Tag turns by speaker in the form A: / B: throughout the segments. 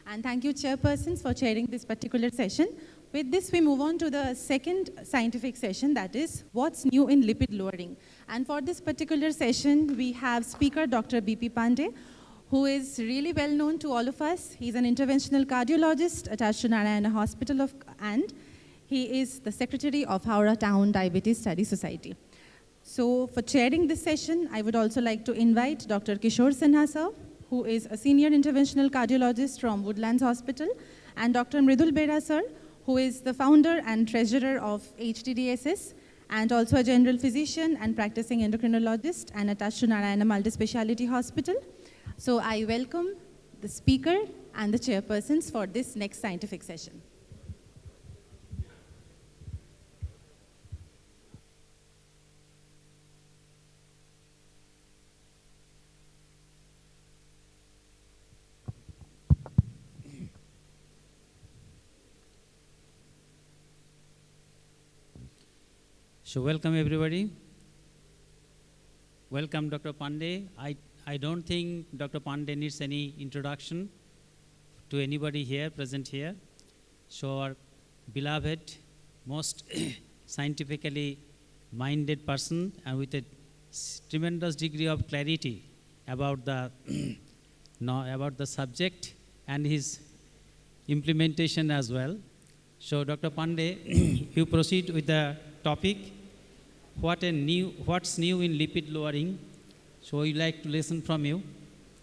A: And thank you, chairpersons, for chairing this particular session. With this, we move on to the second scientific session, that is, what's new in lipid lowering. And for this particular session, we have speaker Dr. B.P. Pandey, who is really well known to all of us. He's an interventional cardiologist attached to Narayana Hospital and he is the secretary of Howrah Town Diabetes Study Society. So for chairing this session, I would also like to invite Dr. Kishore Sinha sir, who is a senior interventional cardiologist from Woodlands Hospital, and Dr. Mridul Bera sir, who is the founder and treasurer of HTDSS, and also a general physician and practicing endocrinologist and attached to Narayana Multispeciality Hospital. So I welcome the speaker and the chairpersons for this next scientific session.
B: So welcome everybody. Welcome Dr. Pandey. I don't think Dr. Pandey needs any introduction to anybody here, present here. So our beloved, most scientifically minded person and with a tremendous degree of clarity about the, about the subject and his implementation as well. So Dr. Pandey, you proceed with the topic. What's new in lipid lowering? So we'd like to listen from you.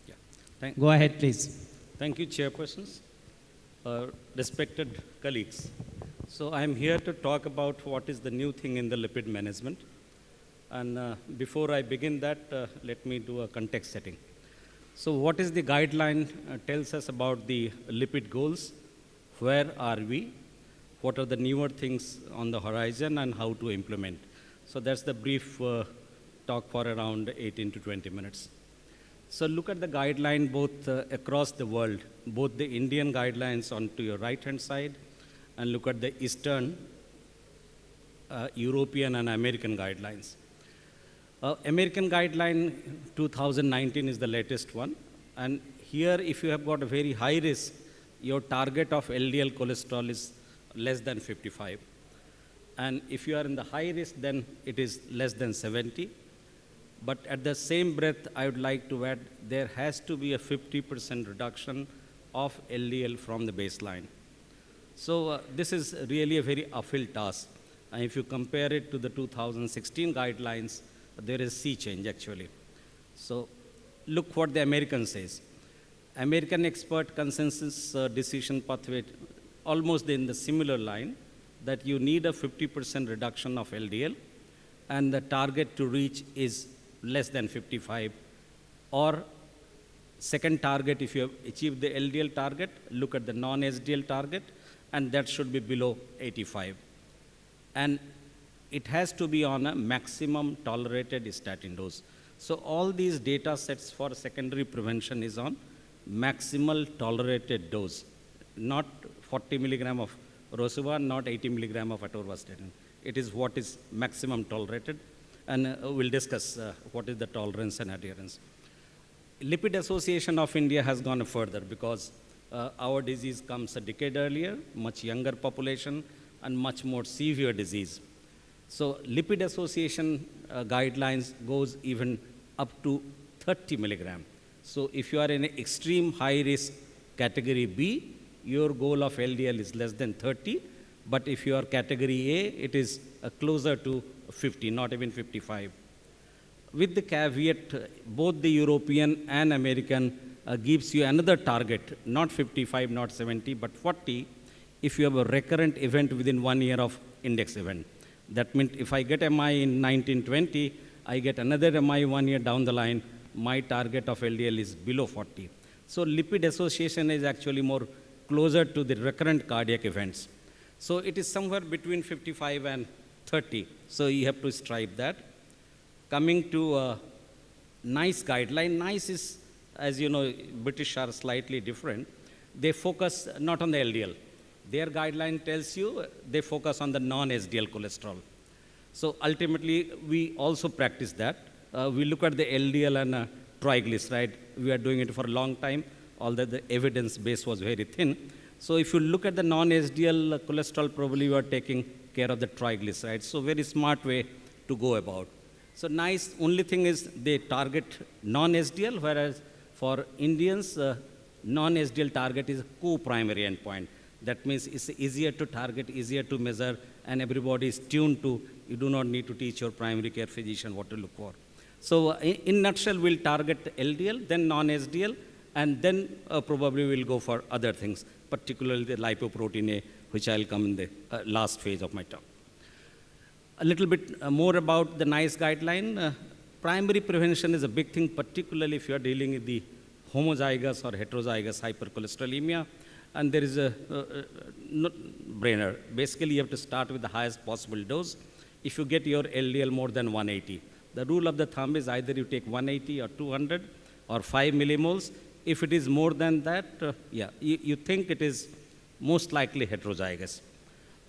C: Yeah.
B: Go ahead, please.
C: Thank you, chairpersons, respected colleagues. So I'm here to talk about what is the new thing in the lipid management. And before I begin that, let me do a context setting. So what is the guideline tells us about the lipid goals? Where are we? What are the newer things on the horizon and how to implement? So that's the brief talk for around 18 to 20 minutes. So look at the guideline both across the world, both the Indian guidelines on to your right-hand side, and look at the Eastern, European and American guidelines. American guideline 2019 is the latest one. And here, if you have got a very high risk, your target of LDL cholesterol is less than 55. And if you are in the high risk, then it is less than 70. But at the same breath, I would like to add, there has to be a 50% reduction of LDL from the baseline. So this is really a very uphill task. And if you compare it to the 2016 guidelines, there is sea change actually. So look what the American says. American expert consensus decision pathway, almost in the similar line, that you need a 50% reduction of LDL, and the target to reach is less than 55. Or second target, if you have achieved the LDL target, look at the non-HDL target, and that should be below 85. And it has to be on a maximum tolerated statin dose. So all these data sets for secondary prevention is on maximal tolerated dose, not 40 milligram of Rosuvastatin, not 80 milligram of atorvastatin. It is what is maximum tolerated, and we'll discuss what is the tolerance and adherence. Lipid Association of India has gone further because our disease comes a decade earlier, much younger population, and much more severe disease. So Lipid Association guidelines goes even up to 30 milligram. So if you are in an extreme high risk category B, your goal of LDL is less than 30, but if you are category A, it is closer to 50, not even 55. With the caveat, both the European and American gives you another target, not 55, not 70, but 40, if you have a recurrent event within 1 year of index event. That means if I get MI in 1920, I get another MI 1 year down the line, my target of LDL is below 40. So Lipid Association is actually more closer to the recurrent cardiac events. So it is somewhere between 55 and 30. So you have to strive that. Coming to NICE guideline, NICE is, as you know, British are slightly different. They focus not on the LDL. Their guideline tells you they focus on the non-HDL cholesterol. So ultimately, we also practice that. We look at the LDL and triglyceride. We are doing it for a long time. although the evidence base was very thin. So if you look at the non-HDL cholesterol, probably you are taking care of the triglycerides. So very smart way to go about. So nice, only thing is they target non-HDL, whereas for Indians, non-HDL target is a co-primary endpoint. That means it's easier to target, easier to measure, and everybody is tuned to, you do not need to teach your primary care physician what to look for. So in nutshell, we'll target LDL, then non-HDL, and then probably we'll go for other things, particularly the lipoprotein A, which I'll come in the last phase of my talk. A little bit more about the NICE guideline. Primary prevention is a big thing, particularly if you are dealing with the homozygous or heterozygous hypercholesterolemia. And there is a no-brainer. Basically, you have to start with the highest possible dose. If you get your LDL more than 180, the rule of the thumb is either you take 180 or 200 or 5 millimoles. If it is more than that, you think it is most likely heterozygous.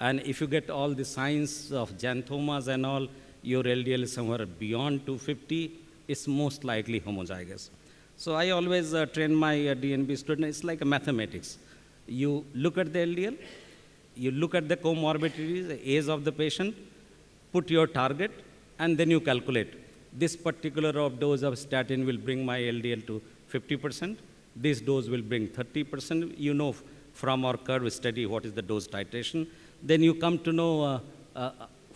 C: And if you get all the signs of xanthomas and all, your LDL is somewhere beyond 250, it's most likely homozygous. So I always train my DNB students, it's like a mathematics. You look at the LDL, you look at the comorbidities, the age of the patient, put your target, and then you calculate. This particular dose of statin will bring my LDL to 50%. This dose will bring 30%. You know from our curve study what is the dose titration. Then you come to know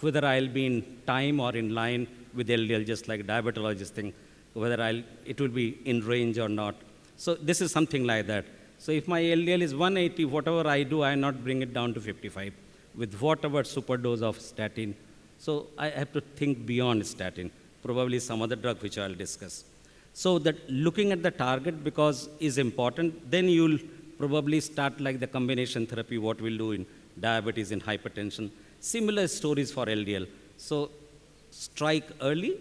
C: whether I'll be in time or in line with LDL, just like diabetologist thing, whether it will be in range or not. So this is something like that. So if my LDL is 180, whatever I do, I not bring it down to 55 with whatever superdose of statin. So I have to think beyond statin, probably some other drug which I'll discuss. So that looking at the target because is important, then you'll probably start like the combination therapy, what we'll do in diabetes and hypertension. Similar stories for LDL. So strike early,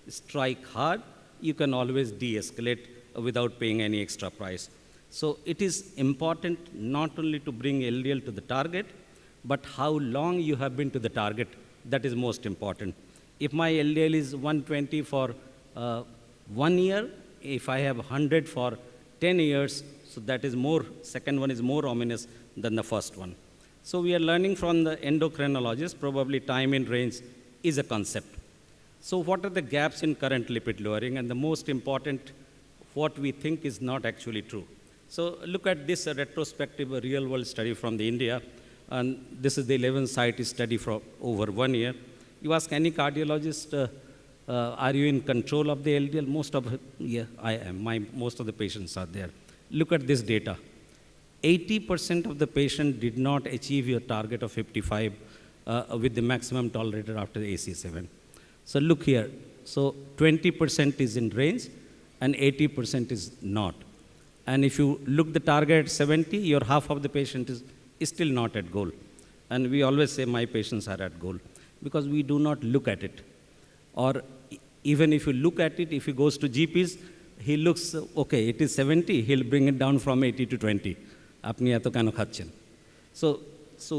C: strike hard, you can always de-escalate without paying any extra price. So it is important not only to bring LDL to the target, but how long you have been to the target, that is most important. If my LDL is 120 for 1 year, if I have 100 for 10 years, so that is more, second one is more ominous than the first one. So we are learning from the endocrinologist, probably time in range is a concept. So what are the gaps in current lipid lowering? And the most important, what we think is not actually true. So look at this retrospective real-world study from the India, and this is the 11-site study for over 1 year. You ask any cardiologist, are you in control of the LDL? Most of, yeah, I am. Most of the patients are there. Look at this data. 80% of the patient did not achieve your target of 55 with the maximum tolerated after the AC7. So look here. So 20% is in range and 80% is not. And if you look the target at 70, your half of the patient is still not at goal. And we always say my patients are at goal because we do not look at it. Or even if you look at it, if he goes to GPs, he looks, okay, it is 70, he'll bring it down from 80 to 20. Apni eto keno khachen. So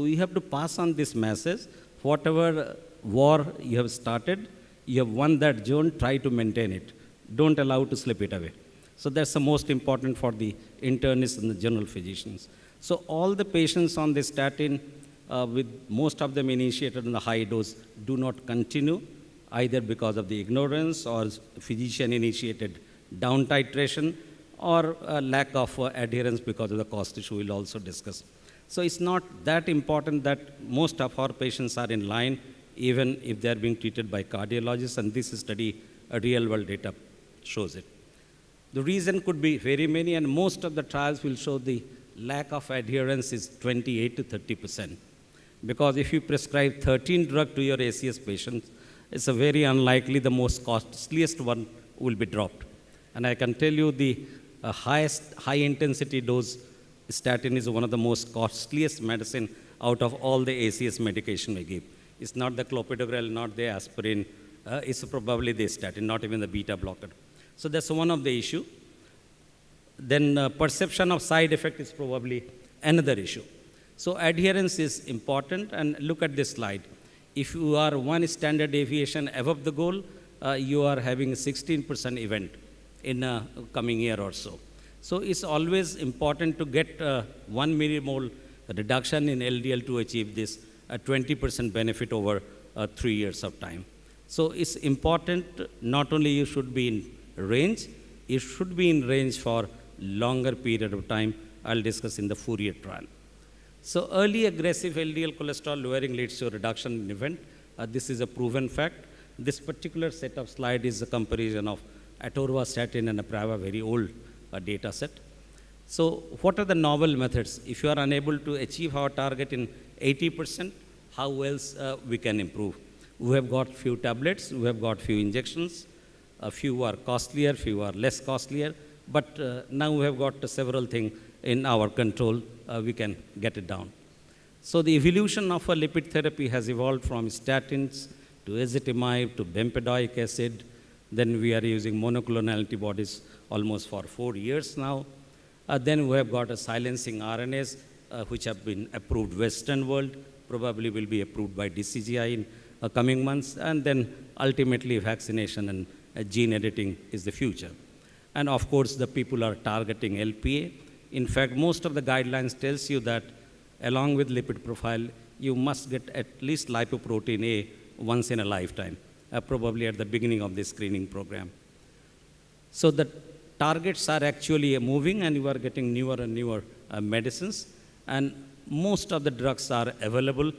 C: we have to pass on this message. Whatever war you have started, you have won that zone, try to maintain it. Don't allow to slip it away. So that's the most important for the internists and the general physicians. So all the patients on the statin, with most of them initiated in the high dose, do not continue, either because of the ignorance or physician-initiated down titration, or lack of adherence because of the cost issue we'll also discuss. So it's not that important that most of our patients are in line, even if they're being treated by cardiologists, and this study, real-world data shows it. The reason could be very many, and most of the trials will show the lack of adherence is 28 to 30%. Because if you prescribe 13 drugs to your ACS patients, it's a very unlikely the most costliest one will be dropped. And I can tell you the highest high-intensity dose statin is one of the most costliest medicine out of all the ACS medication we give. It's not the clopidogrel, not the aspirin, it's probably the statin, not even the beta blocker. So that's one of the issue. Then perception of side effect is probably another issue. So adherence is important, and look at this slide. If you are one standard deviation above the goal, you are having a 16% event in a coming year or so. So it's always important to get 1 millimole reduction in LDL to achieve this 20% benefit over 3 years of time. So it's important not only you should be in range, it should be in range for longer period of time. I'll discuss in the Fourier trial. So early aggressive LDL cholesterol lowering leads to a reduction in event. This is a proven fact. This particular set of slide is a comparison of atorvastatin and aprava, very old data set. So what are the novel methods? If you are unable to achieve our target in 80%, how else we can improve? We have got few tablets, we have got few injections, a few are costlier, few are less costlier, but now we have got several things in our control, we can get it down. So the evolution of a lipid therapy has evolved from statins to ezetimibe to bempedoic acid. Then we are using monoclonal antibodies almost for 4 years now. Then we have got a silencing RNAs, which have been approved Western world, probably will be approved by DCGI in coming months. And then ultimately vaccination and gene editing is the future. And of course, the people are targeting LPA. In fact, most of the guidelines tells you that along with lipid profile, you must get at least lipoprotein A once in a lifetime, probably at the beginning of the screening program. So the targets are actually moving, and you are getting newer and newer medicines. And most of the drugs are available,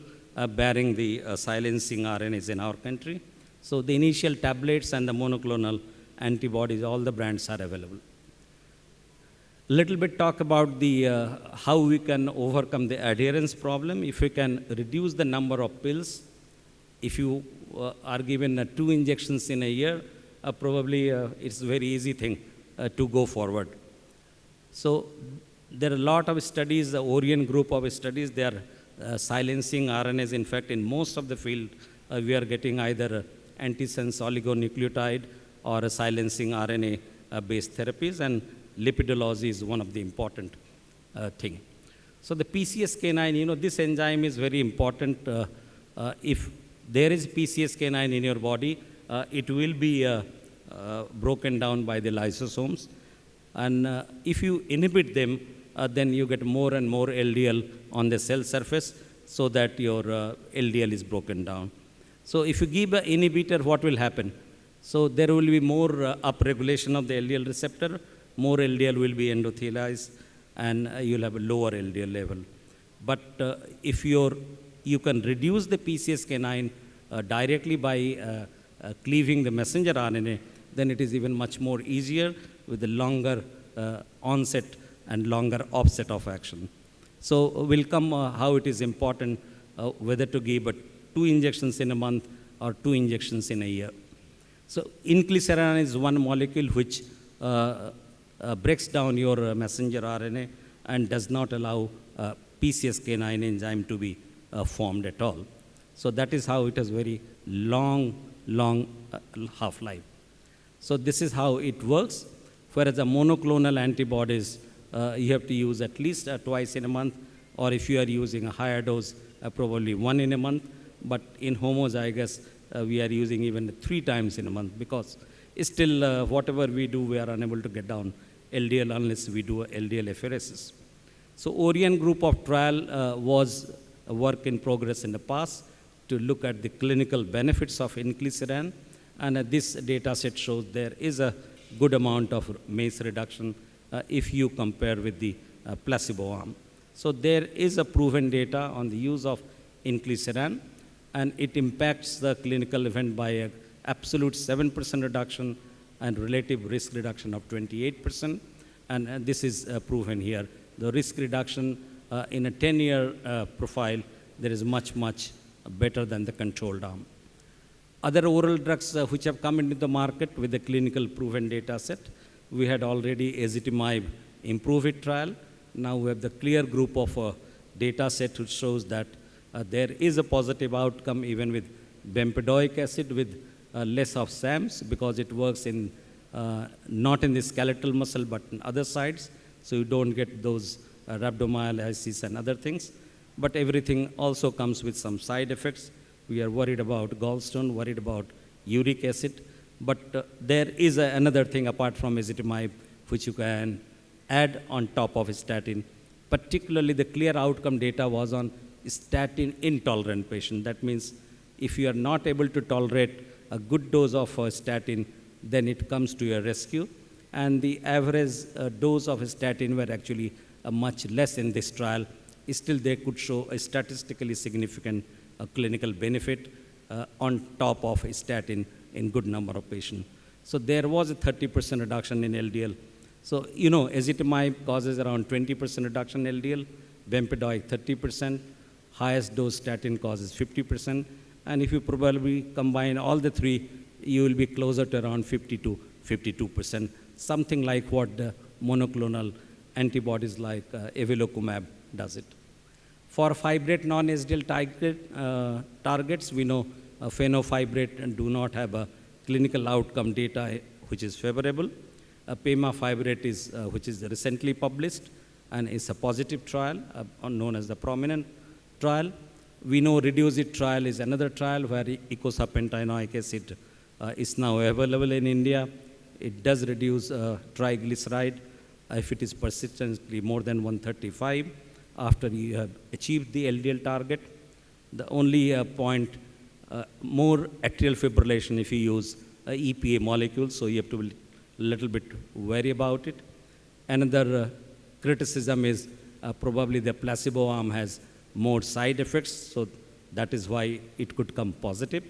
C: bearing the silencing RNAs in our country. So the initial tablets and the monoclonal antibodies, all the brands are available. Little bit talk about the how we can overcome the adherence problem. If we can reduce the number of pills, if you are given 2 injections in a year, probably it's a very easy thing to go forward. So there are a lot of studies, the Orion group of studies, they are silencing RNAs. In fact, in most of the field, we are getting either antisense oligonucleotide or a silencing RNA based therapies, and lipidology is one of the important thing. So the PCSK9, this enzyme is very important. If there is PCSK9 in your body, it will be broken down by the lysosomes. And if you inhibit them, then you get more and more LDL on the cell surface, so that your LDL is broken down. So if you give an inhibitor, what will happen? So there will be more upregulation of the LDL receptor, more LDL will be endothelialized, and you'll have a lower LDL level. But if you can reduce the PCSK9 directly by cleaving the messenger RNA, then it is even much more easier with the longer onset and longer offset of action. So we'll come how it is important whether to give 2 injections in a month or 2 injections in a year. So inclisiran is one molecule which breaks down your messenger RNA and does not allow PCSK9 enzyme to be formed at all. So that is how it has very long half-life. So this is how it works. Whereas the monoclonal antibodies, you have to use at least twice in a month, or if you are using a higher dose, probably 1 in a month. But in homozygous, we are using even 3 times in a month, because still whatever we do, we are unable to get down LDL unless we do LDL apheresis. So Orion group of trial was a work in progress in the past to look at the clinical benefits of inclisiran, and this data set shows there is a good amount of MACE reduction if you compare with the placebo arm. So there is a proven data on the use of inclisiran, and it impacts the clinical event by an absolute 7% reduction and relative risk reduction of 28%. And this is proven here. The risk reduction in a 10-year profile, there is much better than the controlled arm. Other oral drugs which have come into the market with the clinical proven data set, we had already ezetimibe IMPROVE-IT trial. Now we have the clear group of data set which shows that there is a positive outcome even with bempedoic acid with less of SAMs, because it works in not in the skeletal muscle but in other sides, so you don't get those rhabdomyolysis and other things. But everything also comes with some side effects. We are worried about gallstone, worried about uric acid, but there is another thing apart from ezetimibe which you can add on top of statin. Particularly the clear outcome data was on statin intolerant patient. That means if you are not able to tolerate a good dose of statin, then it comes to your rescue. And the average dose of statin were actually much less in this trial. Still, they could show a statistically significant clinical benefit on top of statin in good number of patients. So there was a 30% reduction in LDL. So, you know, ezetimibe causes around 20% reduction in LDL, bempedoic 30%, highest dose statin causes 50%, and if you probably combine all the three, you will be closer to around 50 to 52%, something like what the monoclonal antibodies like evolocumab does it. For fibrate non-HDL targets, we know fenofibrate do not have a clinical outcome data which is favorable. Pemafibrate is, which is recently published and is a positive trial known as the prominent trial. We know REDUCE-IT trial is another trial where eicosapentaenoic acid is now available in India. It does reduce triglyceride if it is persistently more than 135 after you have achieved the LDL target. The only point, more atrial fibrillation if you use EPA molecule, so you have to be a little bit wary about it. Another criticism is probably the placebo arm has more side effects, so that is why it could come positive.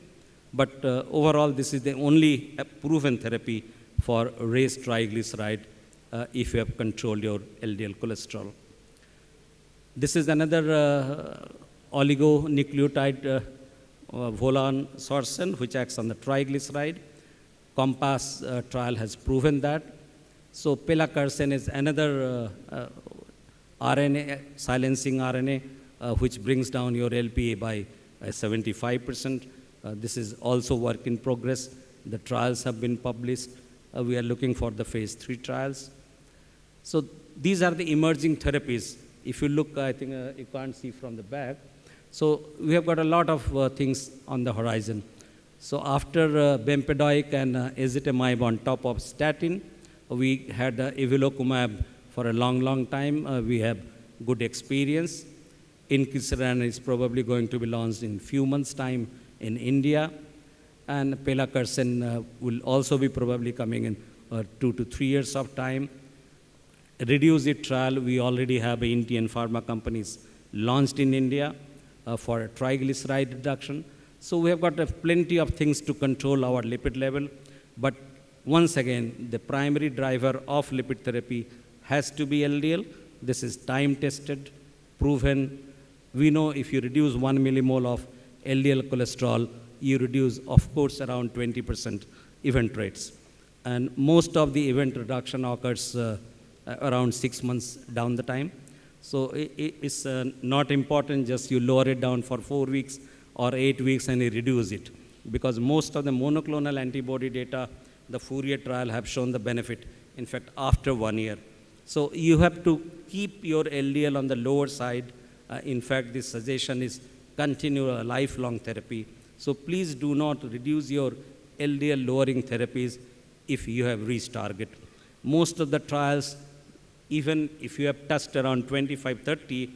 C: But overall, this is the only proven therapy for raised triglyceride if you have controlled your LDL cholesterol. This is another oligonucleotide volansorsen, which acts on the triglyceride. COMPASS trial has proven that. So pelacarsen is another RNA, silencing RNA, which brings down your LPA by 75%. This is also work in progress. The trials have been published. We are looking for the phase 3 trials. So these are the emerging therapies. If you look, I think you can't see from the back. So we have got a lot of things on the horizon. So after bempedoic and ezetimibe on top of statin, we had evolocumab for a long time. We have good experience. Inclisiran is probably going to be launched in few months' time in India. And pelacarsen will also be probably coming in 2 to 3 years of time. REDUCE-IT trial, we already have Indian pharma companies launched in India for triglyceride reduction. So we have got plenty of things to control our lipid level. But once again, the primary driver of lipid therapy has to be LDL. This is time-tested, proven. We know if you reduce 1 millimole of LDL cholesterol, you reduce, of course, around 20% event rates. And most of the event reduction occurs around 6 months down the time. So it's not important just you lower it down for 4 weeks or 8 weeks and you reduce it. Because most of the monoclonal antibody data, the Fourier trial have shown the benefit, in fact, after 1 year. So you have to keep your LDL on the lower side. In fact, this suggestion is continue a lifelong therapy. So please do not reduce your LDL lowering therapies if you have reached target. Most of the trials, even if you have touched around 25-30,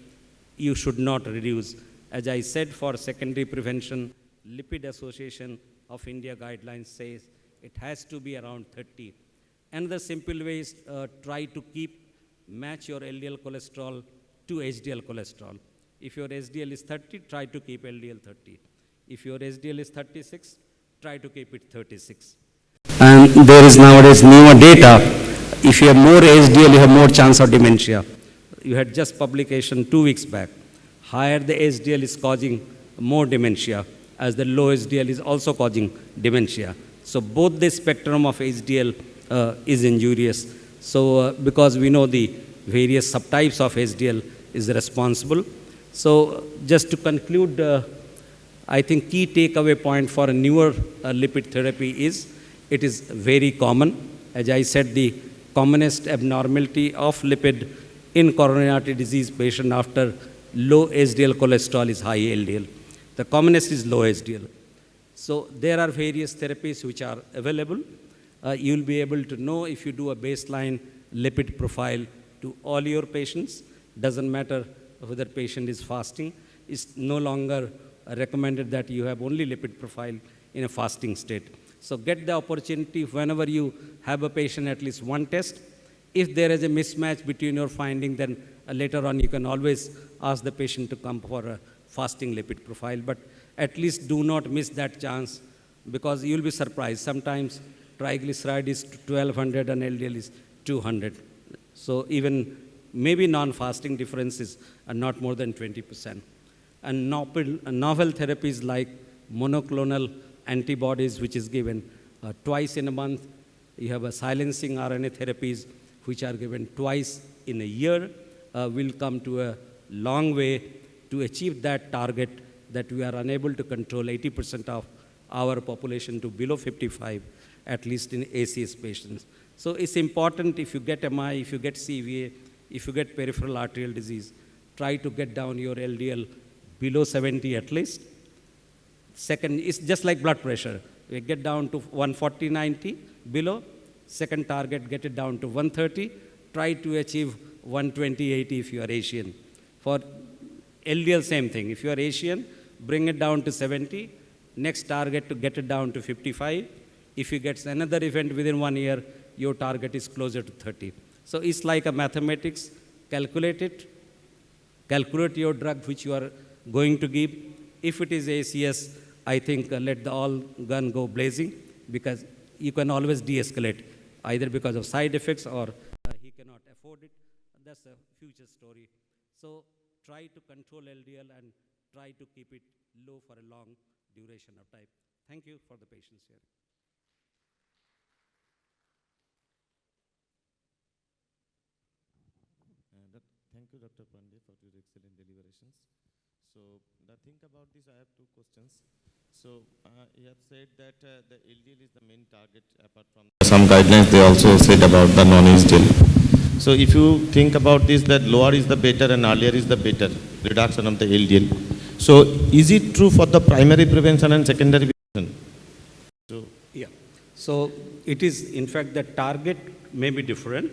C: you should not reduce. As I said, for secondary prevention, Lipid Association of India guidelines says it has to be around 30. Another simple way is try to match your LDL cholesterol to HDL cholesterol. If your HDL is 30, try to keep LDL 30. If your HDL is 36, try to keep it 36. And there is nowadays newer data. If you have more HDL, you have more chance of dementia. You had just publication 2 weeks back. Higher the HDL is causing more dementia, as the low HDL is also causing dementia. So both the spectrum of HDL is injurious. So because we know the various subtypes of HDL is responsible. So just to conclude, I think key takeaway point for a newer lipid therapy is it is very common. As I said, the commonest abnormality of lipid in coronary artery disease patient after low HDL cholesterol is high LDL. The commonest is low HDL. So there are various therapies which are available. You'll be able to know if you do a baseline lipid profile to all your patients. Doesn't matter whether patient is fasting. It's no longer recommended that you have only lipid profile in a fasting state. So get the opportunity whenever you have a patient, at least one test. If there is a mismatch between your finding, then later on you can always ask the patient to come for a fasting lipid profile. But at least do not miss that chance, because you'll be surprised. Sometimes triglyceride is 1200 and LDL is 200. So even maybe non-fasting differences are not more than 20%. And novel therapies like monoclonal antibodies, which is given twice in a month. You have a silencing RNA therapies, which are given twice in a year, will come to a long way to achieve that target that we are unable to control 80% of our population to below 55, at least in ACS patients. So it's important, if you get MI, if you get CVA, if you get peripheral arterial disease, try to get down your LDL below 70 at least. Second, it's just like blood pressure. We get down to 140/90 below. Second target, get it down to 130. Try to achieve 120/80 if you are Asian. For LDL, same thing. If you are Asian, bring it down to 70. Next target to get it down to 55. If you get another event within 1 year, your target is closer to 30. So it's like a mathematics. Calculate it. Calculate your drug which you are going to give. If it is ACS, I think let the all gun go blazing, because you can always de-escalate, either because of side effects or he cannot afford it. That's a future story. So try to control LDL and try to keep it low for a long duration of time. Thank you for the patience here.
D: Thank you, Dr. Pandey, for your excellent deliberations. So the thing about this, I have two questions. So you have said that the LDL is the main target, apart from some guidelines they also said about the non-HDL. So if you think about this, that lower is the better and earlier is the better reduction of the LDL. So is it true for the primary prevention and secondary prevention? So
C: yeah. So it is, in fact, the target may be different,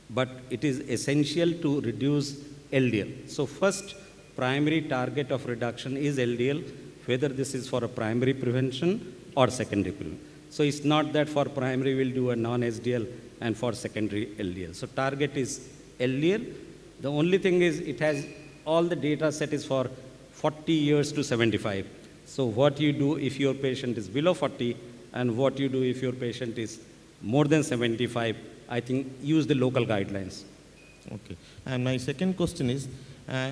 C: but it is essential to reduce LDL. So first primary target of reduction is LDL, whether this is for a primary prevention or secondary prevention. So it's not that for primary we'll do a non-HDL and for secondary LDL. So target is LDL. The only thing is it has all the data set is for 40 years to 75. So what you do if your patient is below 40 and what you do if your patient is more than 75, I think use the local guidelines.
D: Okay. And my second question is,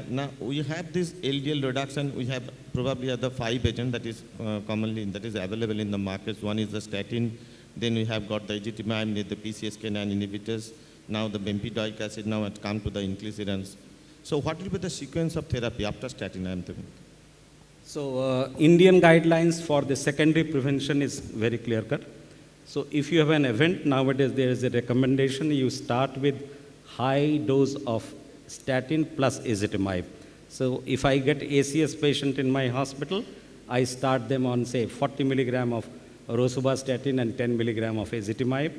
D: now we have this LDL reduction, we have probably other 5 agents that is commonly, that is available in the markets. One is the statin, then we have got the ezetimibe, the PCSK9 inhibitors, now the bempedoic acid, now it come to the inclisiran. So what will be the sequence of therapy after statin, I am thinking?
C: So Indian guidelines for the secondary prevention is very clear cut. So if you have an event, nowadays there is a recommendation, you start with high dose of statin plus ezetimibe. So if I get ACS patient in my hospital, I start them on say 40 milligram of rosuvastatin and 10 milligram of ezetimibe.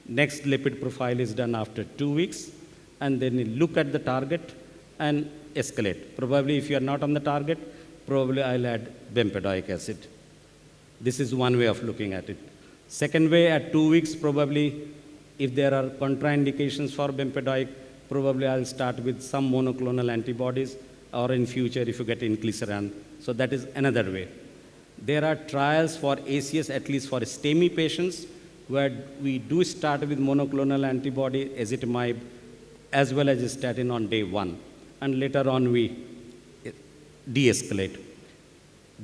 C: Next lipid profile is done after 2 weeks, and then you look at the target and escalate. Probably if you are not on the target, probably I'll add bempedoic acid. This is one way of looking at it. Second way, at 2 weeks, probably if there are contraindications for bempedoic, probably I'll start with some monoclonal antibodies, or in future if you get inclisiran. So that is another way. There are trials for ACS, at least for STEMI patients, where we do start with monoclonal antibody, ezetimibe, as well as statin on day 1. And later on we de-escalate.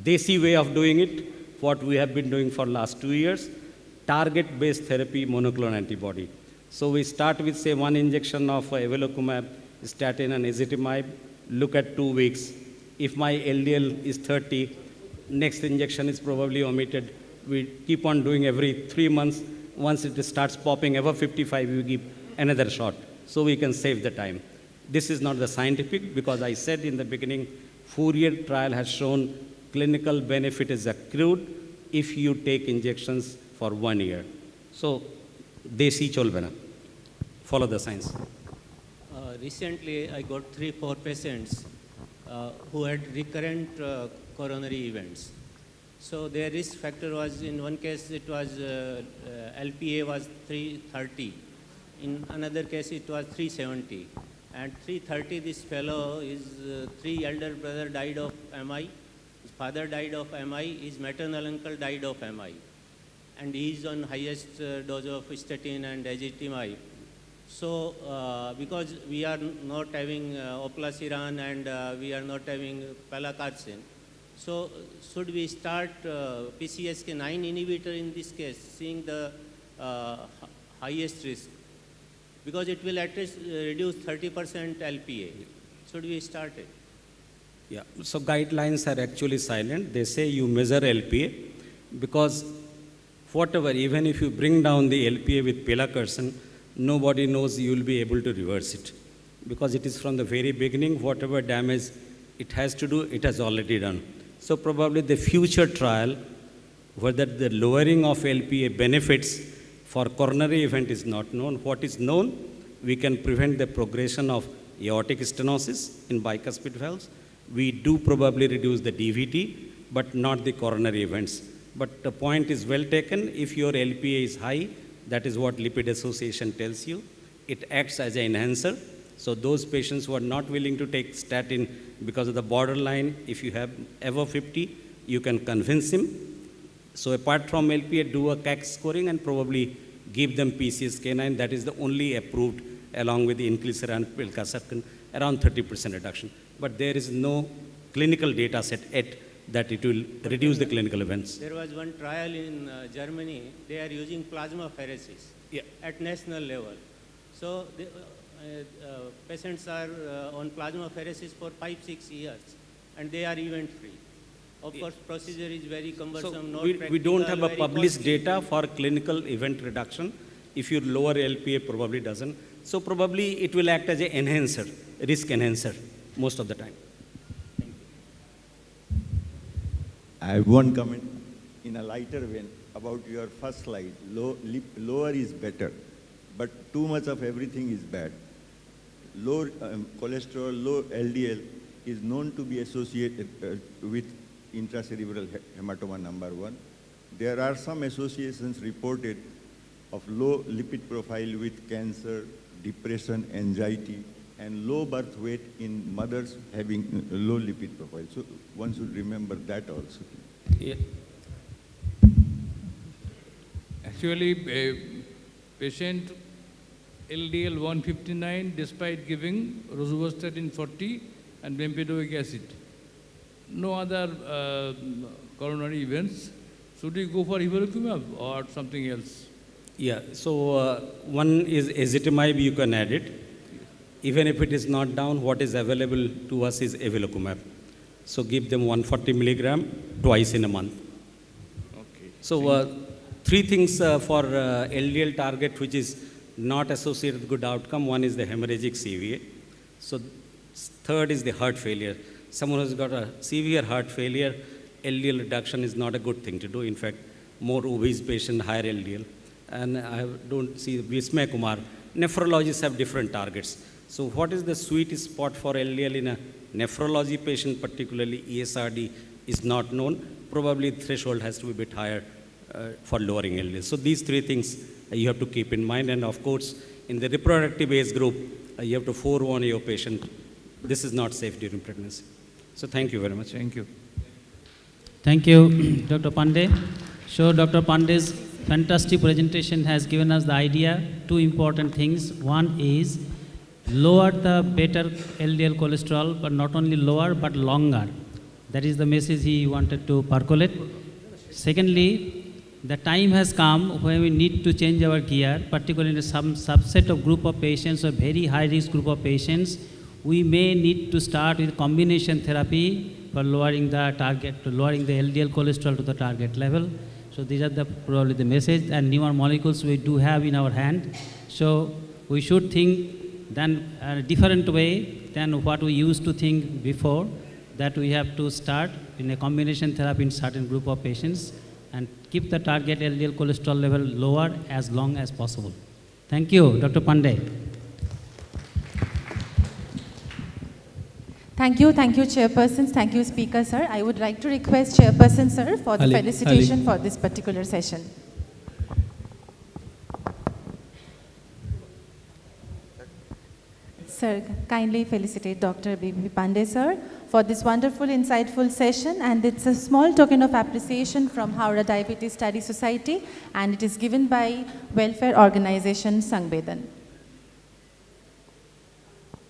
C: Desi way of doing it, what we have been doing for last 2 years, target-based therapy monoclonal antibody. So we start with say 1 injection of evolocumab, statin and ezetimibe, look at 2 weeks. If my LDL is 30, next injection is probably omitted. We keep on doing every 3 months. Once it starts popping above 55, we give another shot, so we can save the time. This is not the scientific, because I said in the beginning, Fourier trial has shown clinical benefit is accrued if you take injections for 1 year. So, desi cholbena. Follow the science.
E: recently I got 3-4 patients who had recurrent coronary events. So their risk factor was, in one case it was LPA was 330, in another case it was 370. And 330, this fellow, his 3 elder brother died of MI, his father died of MI, his maternal uncle died of MI. And he is on highest dose of statin and azitimib. So because we are not having oplasiran and we are not having pelacarsen, so should we start PCSK9 inhibitor in this case, seeing the highest risk? Because it will at least reduce 30% LPA. Should we start it?
C: Yeah, so guidelines are actually silent. They say you measure LPA because whatever, even if you bring down the LPA with pelacarsen, nobody knows you will be able to reverse it. Because it is from the very beginning, whatever damage it has to do, it has already done. So probably the future trial, whether the lowering of LPA benefits for coronary event is not known. What is known, we can prevent the progression of aortic stenosis in bicuspid valves. We do probably reduce the DVT, but not the coronary events. But the point is well taken. If your LPA is high, that is what Lipid Association tells you. It acts as an enhancer. So those patients who are not willing to take statin because of the borderline, if you have above 50, you can convince him. So apart from LPA, do a CAC scoring and probably give them PCSK9. That is the only approved, along with the inclisiran, pelacarsen, around 30% reduction. But there is no clinical data set yet that it will reduce the clinical events.
E: There was one trial in Germany. They are using plasmapheresis at national level. So the, patients are on plasmapheresis for 5-6 years, and they are event-free. Of course, procedure is very cumbersome.
C: So we don't have a published data for clinical event reduction. If you lower LPA, probably doesn't. So probably it will act as an enhancer, risk enhancer, most of the time.
F: I have one comment in a lighter vein about your first slide. Lower is better, but too much of everything is bad. Low cholesterol, low LDL is known to be associated with intracerebral hematoma, number 1. There are some associations reported of low lipid profile with cancer, depression, anxiety, and low birth weight in mothers having low lipid profile. So one should remember that also.
C: Yeah.
G: Actually, a patient LDL 159 despite giving rosuvastatin 40 and bempedoic acid. No other coronary events. Should we go for evolocumab or something else?
C: Yeah, so one is azitimib, you can add it. Even if it is not down, what is available to us is evolocumab. So give them 140 milligram twice in a month.
G: Okay.
C: So 3 things for LDL target which is not associated with good outcome. One is the hemorrhagic CVA. So third is the heart failure. Someone who's got a severe heart failure, LDL reduction is not a good thing to do. In fact, more obese patient, higher LDL. And I don't see Vismay Kumar. Nephrologists have different targets. So what is the sweet spot for LDL in a nephrology patient, particularly ESRD, is not known. Probably threshold has to be a bit higher for lowering LDL. So these 3 things you have to keep in mind. And of course, in the reproductive age group, you have to forewarn your patient, this is not safe during pregnancy. So thank you very much.
G: Thank you.
B: Thank you, Dr. Pandey. So Dr. Pandey's fantastic presentation has given us the idea, 2 important things. One is lower the better LDL cholesterol, but not only lower, but longer. That is the message he wanted to percolate. Secondly, the time has come when we need to change our gear, particularly in some subset of group of patients or very high risk group of patients. We may need to start with combination therapy for lowering the target, lowering the LDL cholesterol to the target level. So these are probably the message, and newer molecules we do have in our hand. So we should think then a different way than what we used to think before, that we have to start in a combination therapy in certain group of patients and keep the target LDL cholesterol level lower as long as possible. Thank you, Dr. Pandey.
A: Thank you, chairpersons. Thank you, speaker, sir. I would like to request chairperson, sir, for the
H: Ali,
A: felicitation for this particular session. Sir, kindly felicitate Dr. B.B. Pandey, sir, for this wonderful, insightful session. And it's a small token of appreciation from Howrah Diabetes Study Society, and it is given by Welfare Organization Sangbedan.